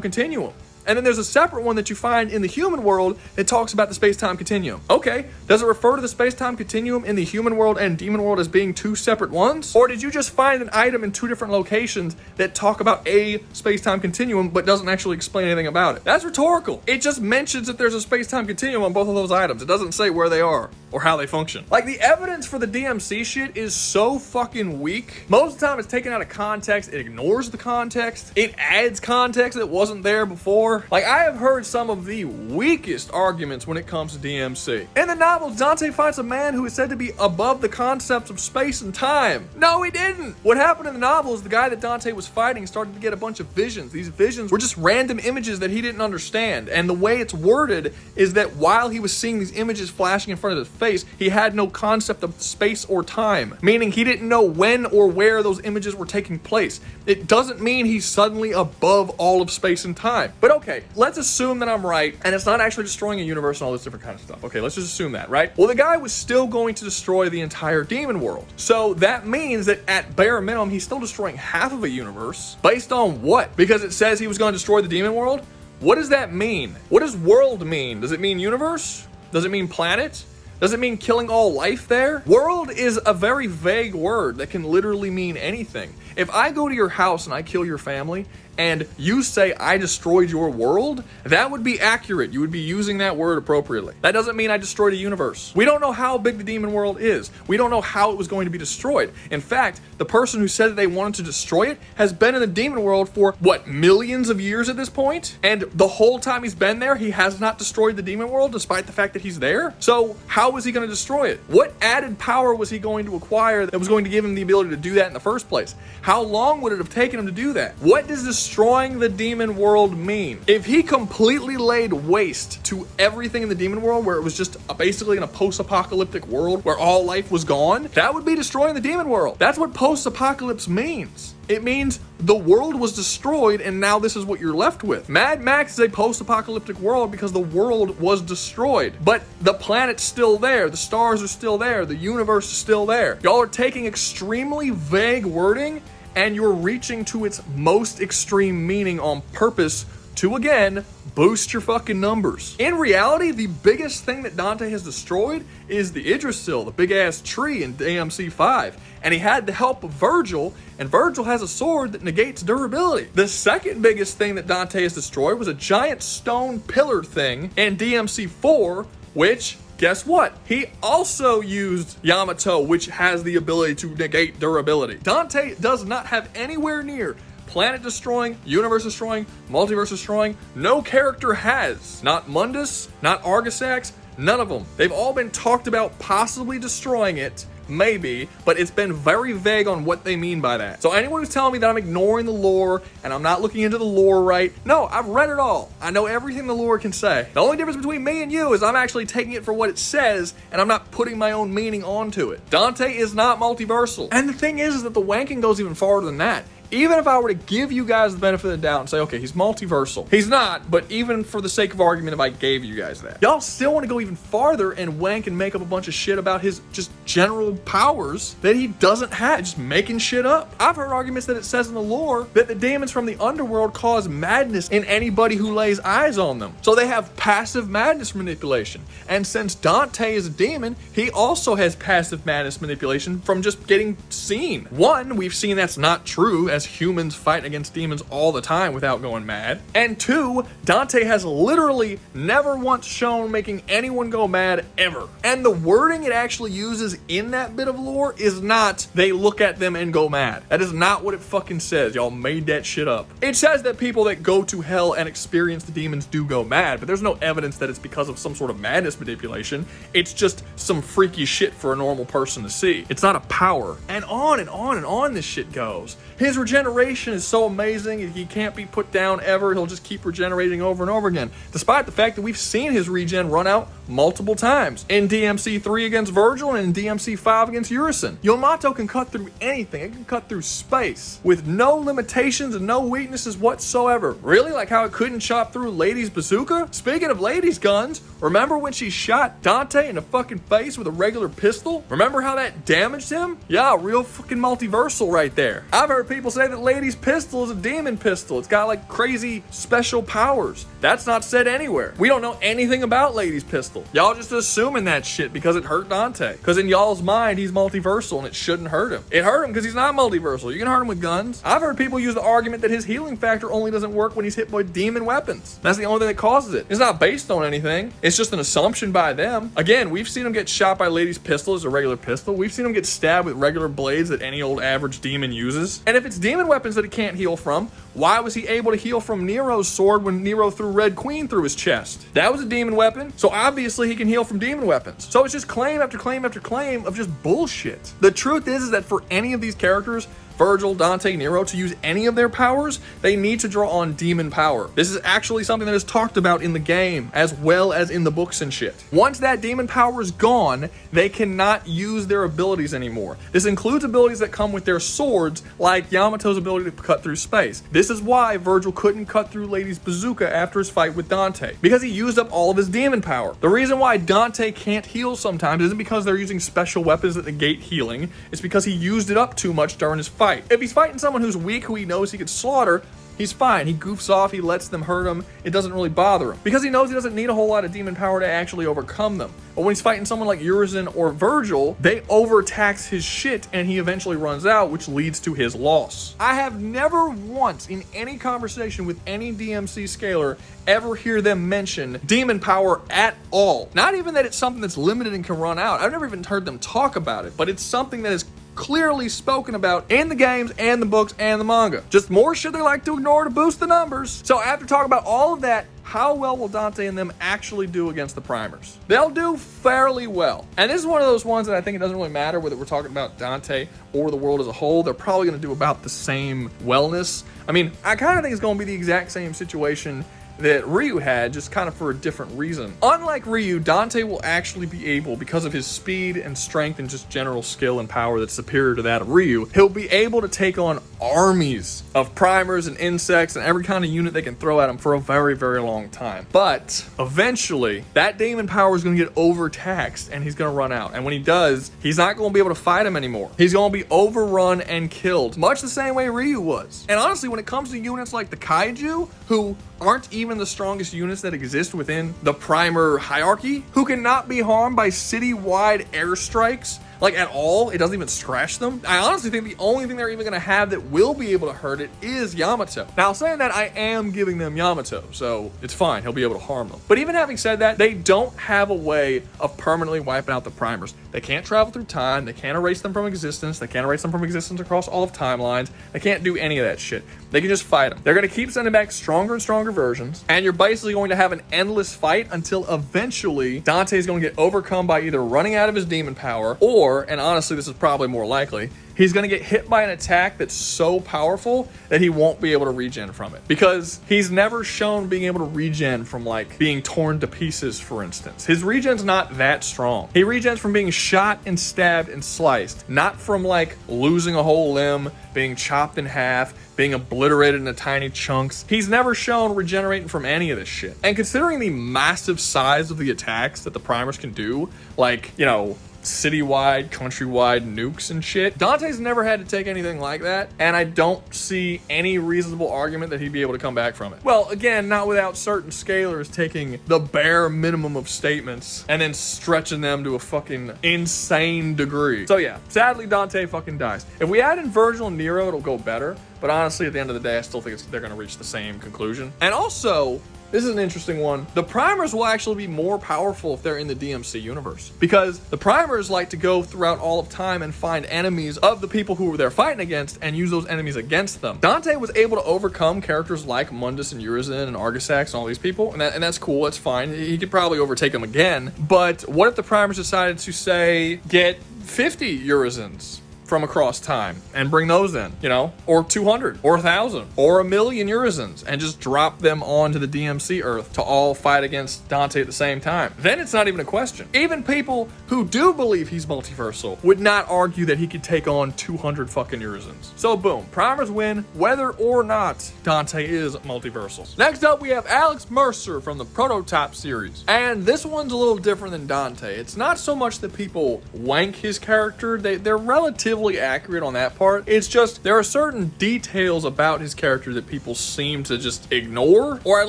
continuum. And then there's a separate one that you find in the human world that talks about the space-time continuum. Okay, does it refer to the space-time continuum in the human world and demon world as being two separate ones? Or did you just find an item in two different locations that talk about a space-time continuum but doesn't actually explain anything about it? That's rhetorical. It just mentions that there's a space-time continuum on both of those items. It doesn't say where they are or how they function. Like, the evidence for the DMC shit is so fucking weak. Most of the time it's taken out of context. It ignores the context. It adds context that wasn't there before. Like, I have heard some of the weakest arguments when it comes to DMC. In the novels, Dante fights a man who is said to be above the concepts of space and time. No, he didn't. What happened in the novels, the guy that Dante was fighting started to get a bunch of visions. These visions were just random images that he didn't understand. And the way it's worded is that while he was seeing these images flashing in front of his face, he had no concept of space or time, meaning he didn't know when or where those images were taking place. It doesn't mean he's suddenly above all of space and time. But okay, let's assume that I'm right and it's not actually destroying a universe and all this different kind of stuff. Okay, let's just assume that, right? Well, the guy was still going to destroy the entire demon world. So that means that at bare minimum, he's still destroying half of a universe. Based on what? Because it says he was going to destroy the demon world? What does that mean? What does world mean? Does it mean universe? Does it mean planet? Does it mean killing all life there? World is a very vague word that can literally mean anything. If I go to your house and I kill your family, and you say I destroyed your world, that would be accurate. You would be using that word appropriately. That doesn't mean I destroyed a universe. We don't know how big the demon world is. We don't know how it was going to be destroyed. In fact, the person who said that they wanted to destroy it has been in the demon world for, what, millions of years at this point? And the whole time he's been there, he has not destroyed the demon world despite the fact that he's there? So how was he going to destroy it? What added power was he going to acquire that was going to give him the ability to do that in the first place? How long would it have taken him to do that? What does this destroying the demon world mean? If he completely laid waste to everything in the demon world, where it was just basically in a post-apocalyptic world where all life was gone, that would be destroying the demon world. That's what post-apocalypse means. It means the world was destroyed and now this is what you're left with. Mad Max is a post-apocalyptic world because the world was destroyed, but the planet's still there, the stars are still there, the universe is still there. Y'all are taking extremely vague wording and you're reaching to its most extreme meaning on purpose to, again, boost your fucking numbers. In reality, the biggest thing that Dante has destroyed is the Yggdrasil, the big ass tree in DMC 5. And he had the help of Virgil, and Virgil has a sword that negates durability. The second biggest thing that Dante has destroyed was a giant stone pillar thing in DMC 4, which, guess what? He also used Yamato, which has the ability to negate durability. Dante does not have anywhere near planet destroying, universe destroying, multiverse destroying. No character has. Not Mundus, not Argisax, none of them. They've all been talked about possibly destroying it, maybe, but it's been very vague on what they mean by that. So anyone who's telling me that I'm ignoring the lore and I'm not looking into the lore right, no, I've read it all. I know everything the lore can say. The only difference between me and you is I'm actually taking it for what it says and I'm not putting my own meaning onto it. Dante is not multiversal. And the thing is that the wanking goes even farther than that. Even if I were to give you guys the benefit of the doubt and say, okay, he's multiversal. He's not, but even for the sake of argument, if I gave you guys that, y'all still want to go even farther and wank and make up a bunch of shit about his just general powers that he doesn't have, just making shit up. I've heard arguments that it says in the lore that the demons from the underworld cause madness in anybody who lays eyes on them. So they have passive madness manipulation. And since Dante is a demon, he also has passive madness manipulation from just getting seen. One, we've seen that's not true, as humans fight against demons all the time without going mad. And two, Dante has literally never once shown making anyone go mad ever. And the wording it actually uses in that bit of lore is not, they look at them and go mad. That is not what it fucking says. Y'all made that shit up. It says that people that go to hell and experience the demons do go mad, but there's no evidence that it's because of some sort of madness manipulation. It's just some freaky shit for a normal person to see. It's not a power. And on and on and on this shit goes. His regeneration is so amazing, he can't be put down ever. He'll just keep regenerating over and over again, despite the fact that we've seen his regen run out multiple times. In DMC 3 against Virgil and in DMC 5 against Urizen. Yamato can cut through anything. It can cut through space with no limitations and no weaknesses whatsoever. Really? Like how it couldn't chop through Lady's bazooka? Speaking of Lady's guns, remember when she shot Dante in the fucking face with a regular pistol? Remember how that damaged him? Yeah, real fucking multiversal right there. I've heard people say that Lady's pistol is a demon pistol. It's got like crazy special powers. That's not said anywhere. We don't know anything about Lady's pistol. Y'all just assuming that shit because it hurt Dante. Because in y'all's mind, he's multiversal and it shouldn't hurt him. It hurt him because he's not multiversal. You can hurt him with guns. I've heard people use the argument that his healing factor only doesn't work when he's hit by demon weapons. That's the only thing that causes it. It's not based on anything. It's just an assumption by them. Again, we've seen him get shot by Lady's pistol as a regular pistol. We've seen him get stabbed with regular blades that any old average demon uses. And if it's demon weapons that he can't heal from, why was he able to heal from Nero's sword when Nero threw Red Queen through his chest? That was a demon weapon, so obviously he can heal from demon weapons. So it's just claim after claim after claim of just bullshit. The truth is that for any of these characters, Virgil, Dante, Nero, to use any of their powers, they need to draw on demon power. This is actually something that is talked about in the game, as well as in the books and shit. Once that demon power is gone, they cannot use their abilities anymore. This includes abilities that come with their swords, like Yamato's ability to cut through space. This is why Virgil couldn't cut through Lady's bazooka after his fight with Dante, because he used up all of his demon power. The reason why Dante can't heal sometimes isn't because they're using special weapons that negate healing, it's because he used it up too much during his fight. If he's fighting someone who's weak, who he knows he could slaughter, he's fine. He goofs off, he lets them hurt him. It doesn't really bother him because he knows he doesn't need a whole lot of demon power to actually overcome them. But when he's fighting someone like Urizen or Virgil, they overtax his shit and he eventually runs out, which leads to his loss. I have never once in any conversation with any DMC scaler ever hear them mention demon power at all. Not even that it's something that's limited and can run out. I've never even heard them talk about it, but it's something that is clearly spoken about in the games and the books and the manga. Just more shit they like to ignore to boost the numbers. So after talking about all of that, how well will Dante and them actually do against the primers? They'll do fairly well. And this is one of those ones that I think it doesn't really matter whether we're talking about Dante or the world as a whole. They're probably going to do about the same wellness. I mean, I kind of think it's going to be the exact same situation that Ryu had, just kind of for a different reason. Unlike Ryu, Dante will actually be able, because of his speed and strength and just general skill and power that's superior to that of Ryu, he'll be able to take on armies of primers and insects and every kind of unit they can throw at him for a very, very long time. But eventually, that demon power is going to get overtaxed and he's going to run out. And when he does, he's not going to be able to fight him anymore. He's going to be overrun and killed, much the same way Ryu was. And honestly, when it comes to units like the Kaiju, who aren't even the strongest units that exist within the primer hierarchy, who cannot be harmed by city-wide airstrikes, like at all. It doesn't even scratch them. I honestly think the only thing they're even going to have that will be able to hurt it is Yamato. Now, saying that, I am giving them Yamato, so it's fine. He'll be able to harm them. But even having said that, they don't have a way of permanently wiping out the primers. They can't travel through time. They can't erase them from existence. They can't erase them from existence across all of timelines. They can't do any of that shit. They can just fight them. They're going to keep sending back stronger and stronger versions, and you're basically going to have an endless fight until eventually Dante's going to get overcome by either running out of his demon power or, and honestly this is probably more likely, he's going to get hit by an attack that's so powerful that he won't be able to regen from it. Because he's never shown being able to regen from, like, being torn to pieces, for instance. His regen's not that strong. He regens from being shot and stabbed and sliced, not from, like, losing a whole limb, being chopped in half, being obliterated into tiny chunks. He's never shown regenerating from any of this shit. And considering the massive size of the attacks that the primers can do, like, you know, citywide, countrywide nukes and shit, Dante's never had to take anything like that, and I don't see any reasonable argument that he'd be able to come back from it. Well, again, not without certain scalers taking the bare minimum of statements and then stretching them to a fucking insane degree. So yeah, sadly, Dante fucking dies. If we add in Virgil and Nero, it'll go better, but honestly, at the end of the day, I still think they're going to reach the same conclusion. And also, this is an interesting one. The primers will actually be more powerful if they're in the DMC universe, because the primers like to go throughout all of time and find enemies of the people who they're fighting against and use those enemies against them. Dante was able to overcome characters like Mundus and Urizen and Argisax and all these people, and that's cool, that's fine. He could probably overtake them again, but what if the primers decided to, say, get 50 Urizens from across time and bring those in, you know, or 200 or 1,000 or 1,000,000 Urizens and just drop them onto the DMC Earth to all fight against Dante at the same time? Then it's not even a question. Even people who do believe he's multiversal would not argue that he could take on 200 fucking Urizens. So boom, primers win whether or not Dante is multiversal. Next up, we have Alex Mercer from the Prototype series, and this one's a little different than Dante. It's not so much that people wank his character. They're relatively accurate on that part. It's just there are certain details about his character that people seem to just ignore, or at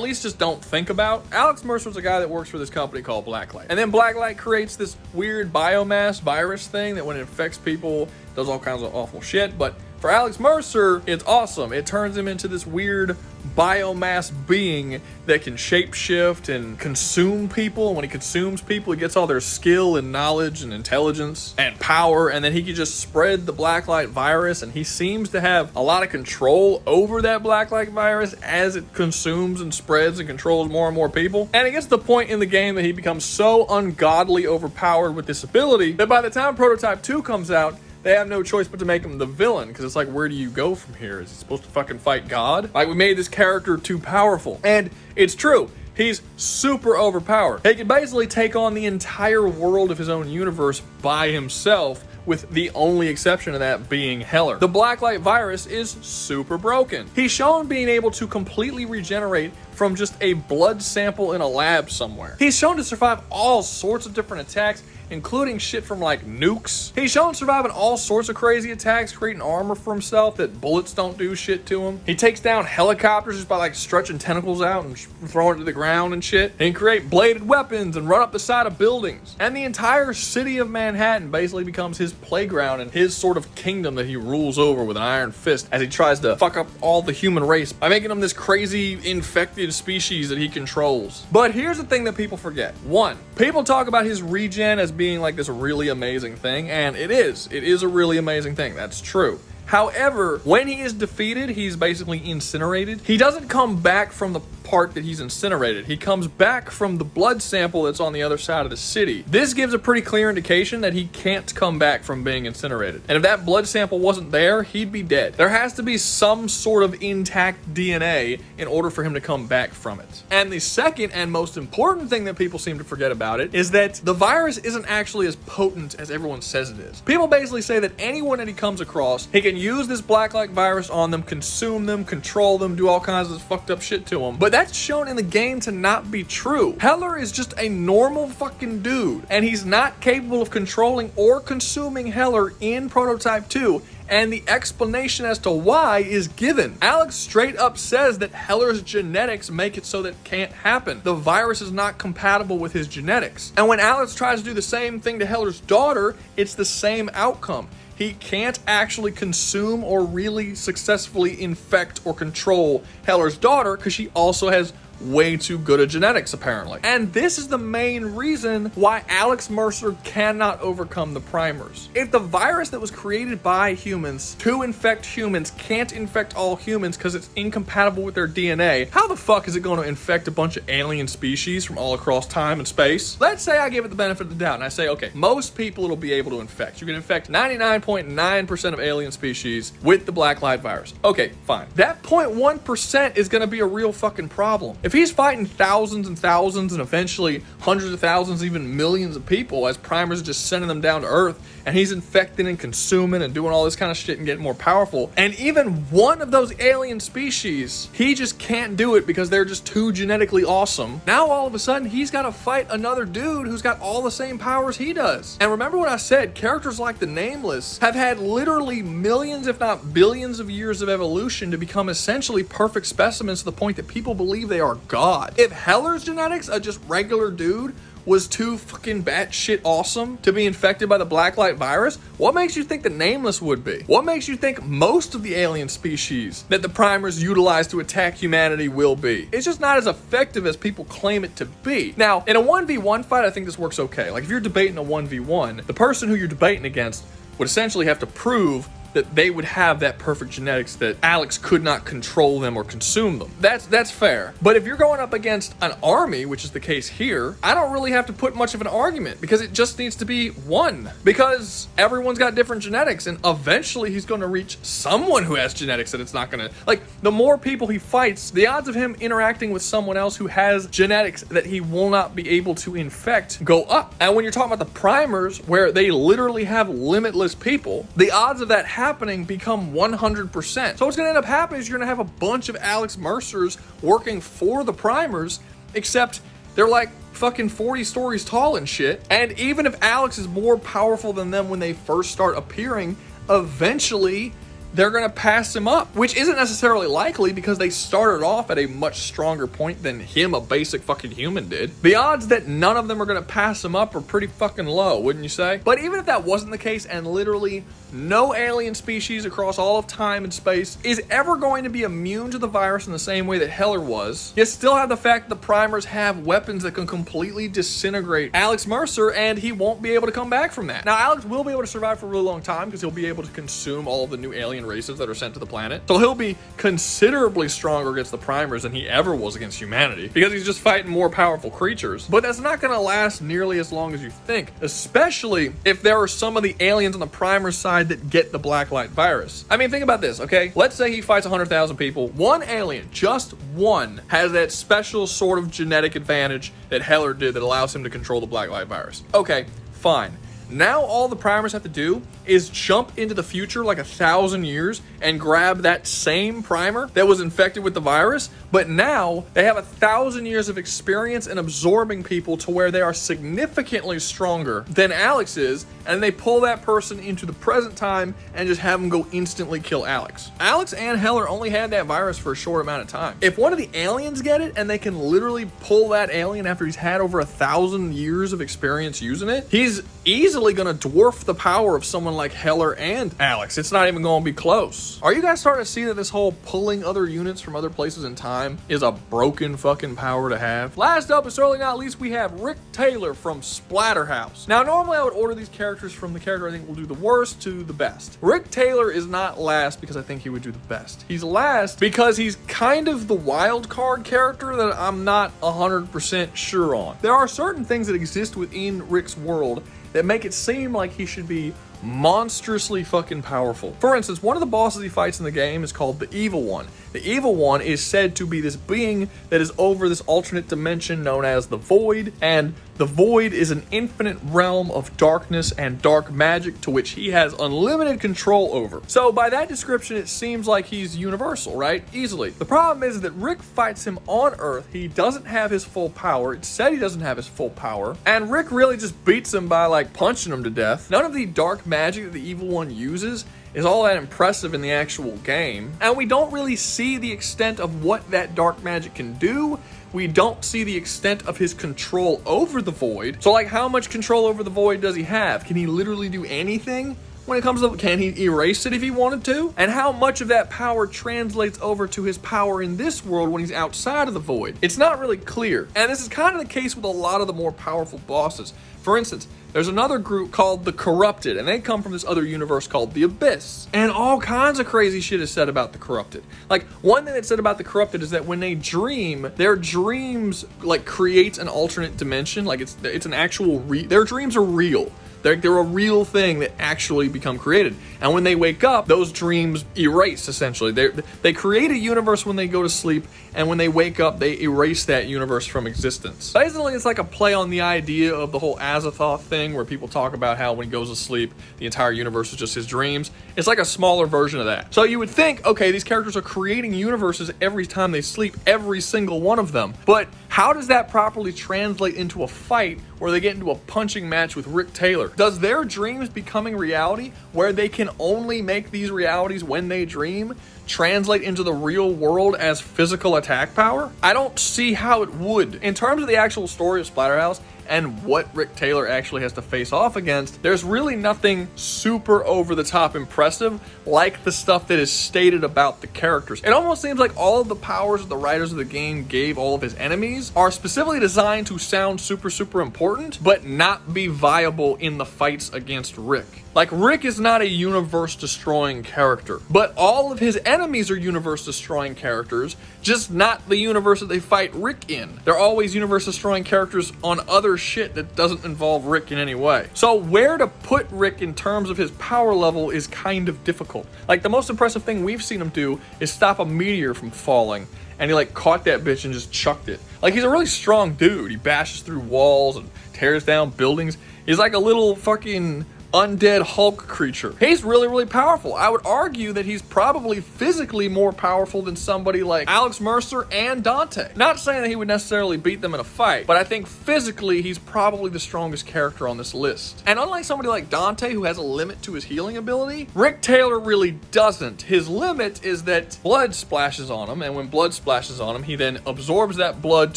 least just don't think about. Alex Mercer's a guy that works for this company called Blacklight, and then Blacklight creates this weird biomass virus thing that when it infects people does all kinds of awful shit. But for Alex Mercer, it's awesome. It turns him into this weird biomass being that can shapeshift and consume people. And when he consumes people, he gets all their skill and knowledge and intelligence and power, and then he can just spread the Blacklight virus, and he seems to have a lot of control over that Blacklight virus as it consumes and spreads and controls more and more people. And it gets to the point in the game that he becomes so ungodly overpowered with this ability that by the time Prototype 2 comes out, they have no choice but to make him the villain, because it's like, where do you go from here? Is he supposed to fucking fight God? Like, we made this character too powerful. And it's true. He's super overpowered. He can basically take on the entire world of his own universe by himself, with the only exception of that being Heller. The Blacklight virus is super broken. He's shown being able to completely regenerate from just a blood sample in a lab somewhere. He's shown to survive all sorts of different attacks, including shit from like nukes. He's shown surviving all sorts of crazy attacks, creating armor for himself that bullets don't do shit to him. He takes down helicopters just by like stretching tentacles out and throwing it to the ground and shit. And he can create bladed weapons and run up the side of buildings. And the entire city of Manhattan basically becomes his playground and his sort of kingdom that he rules over with an iron fist as he tries to fuck up all the human race by making him this crazy infected species that he controls. But here's the thing that people forget. One, people talk about his regen as being like this really amazing thing, and it is a really amazing thing. That's true. However, when he is defeated, he's basically incinerated. He doesn't come back from the part that he's incinerated. He comes back from the blood sample that's on the other side of the city. This gives a pretty clear indication that he can't come back from being incinerated. And if that blood sample wasn't there, he'd be dead. There has to be some sort of intact DNA in order for him to come back from it. And the second and most important thing that people seem to forget about it is that the virus isn't actually as potent as everyone says it is. People basically say that anyone that he comes across, he can use this black-like virus on them, consume them, control them, do all kinds of fucked up shit to them. But that's shown in the game to not be true. Heller is just a normal fucking dude, and he's not capable of controlling or consuming Heller in Prototype 2, and the explanation as to why is given. Alex straight up says that Heller's genetics make it so that it can't happen. The virus is not compatible with his genetics. And when Alex tries to do the same thing to Heller's daughter, it's the same outcome. He can't actually consume or really successfully infect or control Heller's daughter because she also has way too good at genetics, apparently. And this is the main reason why Alex Mercer cannot overcome the primers. If the virus that was created by humans to infect humans can't infect all humans because it's incompatible with their DNA, how the fuck is it going to infect a bunch of alien species from all across time and space? Let's say I give it the benefit of the doubt and I say, okay, most people it'll be able to infect. You can infect 99.9% of alien species with the black light virus. Okay, fine. That 0.1% is going to be a real fucking problem. If he's fighting thousands and thousands and eventually hundreds of thousands, even millions of people as primers are just sending them down to Earth, and he's infecting and consuming and doing all this kind of shit and getting more powerful, and even one of those alien species, he just can't do it because they're just too genetically awesome. Now all of a sudden he's got to fight another dude who's got all the same powers he does. And remember what I said, characters like the Nameless have had literally millions if not billions of years of evolution to become essentially perfect specimens to the point that people believe they are God. If Heller's genetics, a just regular dude, was too fucking batshit awesome to be infected by the blacklight virus, what makes you think the Nameless would be? What makes you think most of the alien species that the primers utilize to attack humanity will be? It's just not as effective as people claim it to be. Now, in a 1v1 fight, I think this works okay. Like if you're debating a 1v1, the person who you're debating against would essentially have to prove that they would have that perfect genetics that Alex could not control them or consume them. That's fair. But if you're going up against an army, which is the case here, I don't really have to put much of an argument because it just needs to be one. Because everyone's got different genetics and eventually he's going to reach someone who has genetics that it's not going to... Like, the more people he fights, the odds of him interacting with someone else who has genetics that he will not be able to infect go up. And when you're talking about the primers, where they literally have limitless people, the odds of that happening become 100%. So what's going to end up happening is you're going to have a bunch of Alex Mercers working for the primers, except they're like fucking 40 stories tall and shit. And even if Alex is more powerful than them when they first start appearing, eventually they're going to pass him up, which isn't necessarily likely because they started off at a much stronger point than him, a basic fucking human, did. The odds that none of them are going to pass him up are pretty fucking low, wouldn't you say? But even if that wasn't the case and literally no alien species across all of time and space is ever going to be immune to the virus in the same way that Heller was, you still have the fact that the primers have weapons that can completely disintegrate Alex Mercer and he won't be able to come back from that. Now, Alex will be able to survive for a really long time because he'll be able to consume all of the new alien races that are sent to the planet. So he'll be considerably stronger against the primers than he ever was against humanity because he's just fighting more powerful creatures. But that's not going to last nearly as long as you think, especially if there are some of the aliens on the primer side that get the blacklight virus. I mean, think about this, okay? Let's say he fights 100,000 people. One alien, just one, has that special sort of genetic advantage that Heller did that allows him to control the blacklight virus. Okay, fine. Now all the primers have to do is jump into the future like 1,000 years and grab that same primer that was infected with the virus, but now they have 1,000 years of experience in absorbing people to where they are significantly stronger than Alex is, and they pull that person into the present time and just have them go instantly kill Alex. Alex and Heller only had that virus for a short amount of time. If one of the aliens get it and they can literally pull that alien after he's had over 1,000 years of experience using it, he's easily going to dwarf the power of someone like Heller and Alex. It's not even going to be close. Are you guys starting to see that this whole pulling other units from other places in time is a broken fucking power to have? Last up, but certainly not least, we have Rick Taylor from Splatterhouse. Now, normally I would order these characters from the character I think will do the worst to the best. Rick Taylor is not last because I think he would do the best. He's last because he's kind of the wild card character that I'm not 100% sure on. There are certain things that exist within Rick's world that make it seem like he should be monstrously fucking powerful. For instance, one of the bosses he fights in the game is called the Evil One. The Evil One is said to be this being that is over this alternate dimension known as the Void, and the Void is an infinite realm of darkness and dark magic to which he has unlimited control over. So by that description, it seems like he's universal, right? Easily. The problem is that Rick fights him on Earth. He doesn't have his full power. It's said he doesn't have his full power. And Rick really just beats him by like punching him to death. None of the dark magic that the Evil One uses is all that impressive in the actual game. And we don't really see the extent of what that dark magic can do. We don't see the extent of his control over the Void. So like, how much control over the Void does he have? Can he literally do anything? When it comes to, can he erase it if he wanted to? And how much of that power translates over to his power in this world when he's outside of the Void? It's not really clear. And this is kind of the case with a lot of the more powerful bosses. For instance, there's another group called the Corrupted, and they come from this other universe called the Abyss. And all kinds of crazy shit is said about the Corrupted. Like, one thing that's said about the Corrupted is that when they dream, their dreams, like, creates an alternate dimension. Like, it's an actual, their dreams are real. They're a real thing that actually become created. And when they wake up, those dreams erase, essentially. They create a universe when they go to sleep, and when they wake up, they erase that universe from existence. Basically, it's like a play on the idea of the whole Azathoth thing, where people talk about how when he goes to sleep, the entire universe is just his dreams. It's like a smaller version of that. So you would think, okay, these characters are creating universes every time they sleep, every single one of them. But how does that properly translate into a fight where they get into a punching match with Rick Taylor? Does their dreams becoming reality, where they can only make these realities when they dream, translate into the real world as physical attack power? I don't see how it would. In terms of the actual story of Splatterhouse and what Rick Taylor actually has to face off against, there's really nothing super over-the-top impressive like the stuff that is stated about the characters. It almost seems like all of the powers that the writers of the game gave all of his enemies are specifically designed to sound super important, but not be viable in the fights against Rick. Like, Rick is not a universe-destroying character, but all of his enemies are universe-destroying characters, just not the universe that they fight Rick in. They're always universe-destroying characters on other shit that doesn't involve Rick in any way. So where to put Rick in terms of his power level is kind of difficult. Like, the most impressive thing we've seen him do is stop a meteor from falling, and he like caught that bitch and just chucked it. Like, he's a really strong dude. He bashes through walls and tears down buildings. He's like a little fucking undead Hulk creature. He's really powerful. I would argue that he's probably physically more powerful than somebody like Alex Mercer and Dante. Not saying that he would necessarily beat them in a fight, but I think physically he's probably the strongest character on this list. And unlike somebody like Dante, who has a limit to his healing ability, Rick Taylor really doesn't. His limit is that blood splashes on him, and when blood splashes on him, he then absorbs that blood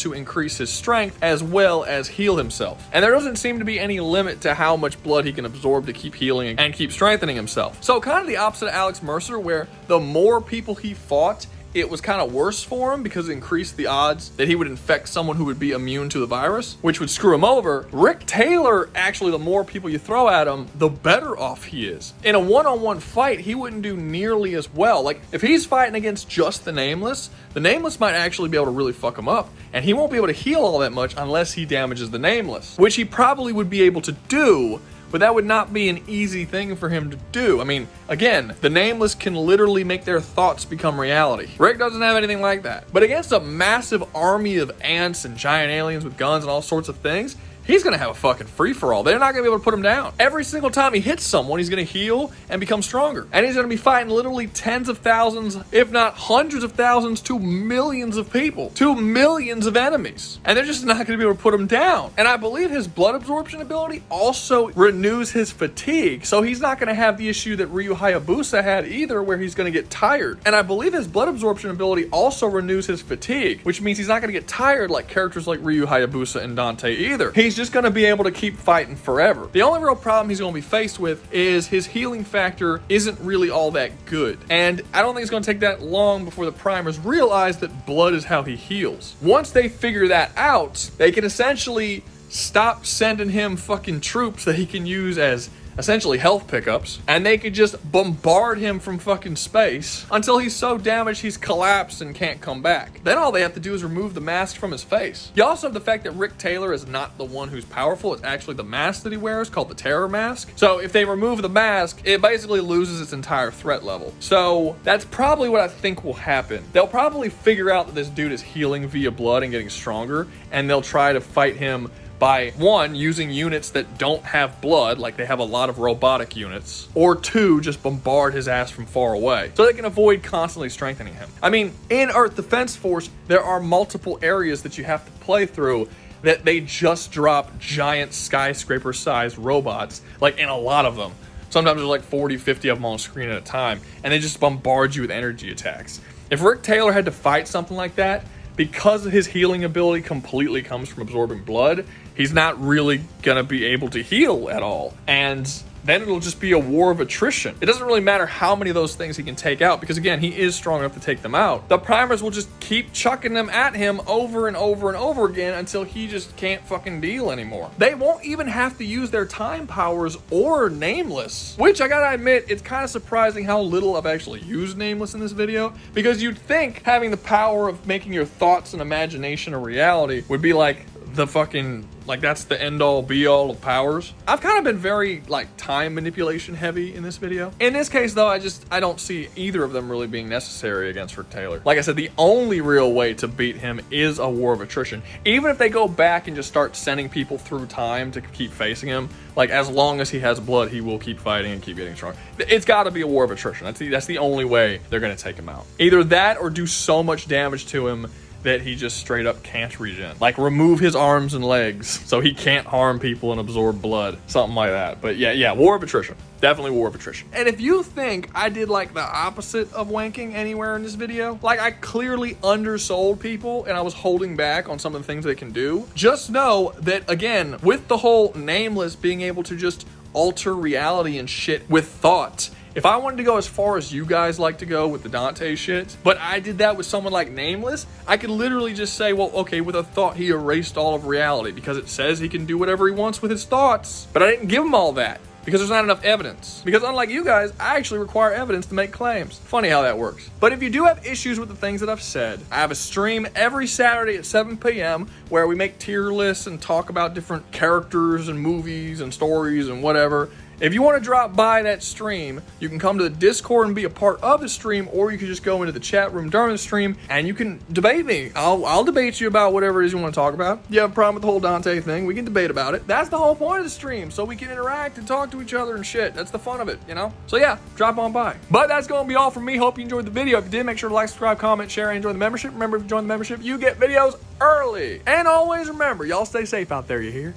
to increase his strength as well as heal himself. And there doesn't seem to be any limit to how much blood he can absorb to keep healing and keep strengthening himself. So kind of the opposite of Alex Mercer, where the more people he fought, it was kind of worse for him because it increased the odds that he would infect someone who would be immune to the virus, which would screw him over. Rick Taylor, actually, the more people you throw at him, the better off he is. In a one-on-one fight, he wouldn't do nearly as well. Like, if he's fighting against just the Nameless might actually be able to really fuck him up, and he won't be able to heal all that much unless he damages the Nameless, which he probably would be able to do, but that would not be an easy thing for him to do. I mean, again, the Nameless can literally make their thoughts become reality. Rick doesn't have anything like that. But against a massive army of ants and giant aliens with guns and all sorts of things, he's gonna have a fucking free-for-all. They're not gonna be able to put him down. Every single time he hits someone, he's gonna heal and become stronger. And he's gonna be fighting literally tens of thousands, if not hundreds of thousands, to millions of people, to millions of enemies. And they're just not gonna be able to put him down. And I believe his blood absorption ability also renews his fatigue. So he's not gonna have the issue that Ryu Hayabusa had either, where he's gonna get tired. And I believe his blood absorption ability also renews his fatigue, which means he's not gonna get tired like characters like Ryu Hayabusa and Dante either. He's he's just going to be able to keep fighting forever. The only real problem he's going to be faced with is his healing factor isn't really all that good. And I don't think it's going to take that long before the primers realize that blood is how he heals. Once they figure that out, they can essentially stop sending him fucking troops that he can use as essentially health pickups, and they could just bombard him from fucking space until he's so damaged he's collapsed and can't come back. Then all they have to do is remove the mask from his face. You also have the fact that Rick Taylor is not the one who's powerful. It's actually the mask that he wears called the Terror Mask. So if they remove the mask, it basically loses its entire threat level. So that's probably what I think will happen. They'll probably figure out that this dude is healing via blood and getting stronger, and they'll try to fight him by, one, using units that don't have blood, like they have a lot of robotic units, or two, just bombard his ass from far away, so they can avoid constantly strengthening him. I mean, in Earth Defense Force, there are multiple areas that you have to play through that they just drop giant skyscraper-sized robots, like in a lot of them. Sometimes there's like 40, 50 of them on screen at a time, and they just bombard you with energy attacks. If Rick Taylor had to fight something like that, because his healing ability completely comes from absorbing blood, he's not really gonna be able to heal at all. And then it'll just be a war of attrition. It doesn't really matter how many of those things he can take out, because again, he is strong enough to take them out. The primers will just keep chucking them at him over and over and over again until he just can't fucking deal anymore. They won't even have to use their time powers or Nameless, which I gotta admit, it's kind of surprising how little I've actually used Nameless in this video, because you'd think having the power of making your thoughts and imagination a reality would be like the fucking, like that's the end all be all of powers. I've kind of been very like time manipulation heavy in this video. In this case though, I don't see either of them really being necessary against Rick Taylor. Like I said, the only real way to beat him is a war of attrition. Even if they go back and just start sending people through time to keep facing him, like as long as he has blood, he will keep fighting and keep getting stronger. It's got to be a war of attrition. That's the only way they're going to take him out. Either that or do so much damage to him that he just straight up can't regen. Like remove his arms and legs so he can't harm people and absorb blood. Something like that. But yeah, war of attrition. Definitely war of attrition. And if you think I did like the opposite of wanking anywhere in this video, like I clearly undersold people and I was holding back on some of the things they can do, just know that again, with the whole Nameless being able to just alter reality and shit with thought, if I wanted to go as far as you guys like to go with the Dante shit, but I did that with someone like Nameless, I could literally just say, well, okay, with a thought, he erased all of reality because it says he can do whatever he wants with his thoughts. But I didn't give him all that because there's not enough evidence. Because unlike you guys, I actually require evidence to make claims. Funny how that works. But if you do have issues with the things that I've said, I have a stream every Saturday at 7 p.m. where we make tier lists and talk about different characters and movies and stories and whatever. If you want to drop by that stream, you can come to the Discord and be a part of the stream, or you can just go into the chat room during the stream and you can debate me. I'll debate you about whatever it is you want to talk about. You have a problem with the whole Dante thing, we can debate about it. That's the whole point of the stream, so we can interact and talk to each other and shit. That's the fun of it, you know? So yeah, drop on by. But that's going to be all from me. Hope you enjoyed the video. If you did, make sure to like, subscribe, comment, share, and enjoy the membership. Remember, if you join the membership, you get videos early. And always remember, y'all stay safe out there, you hear?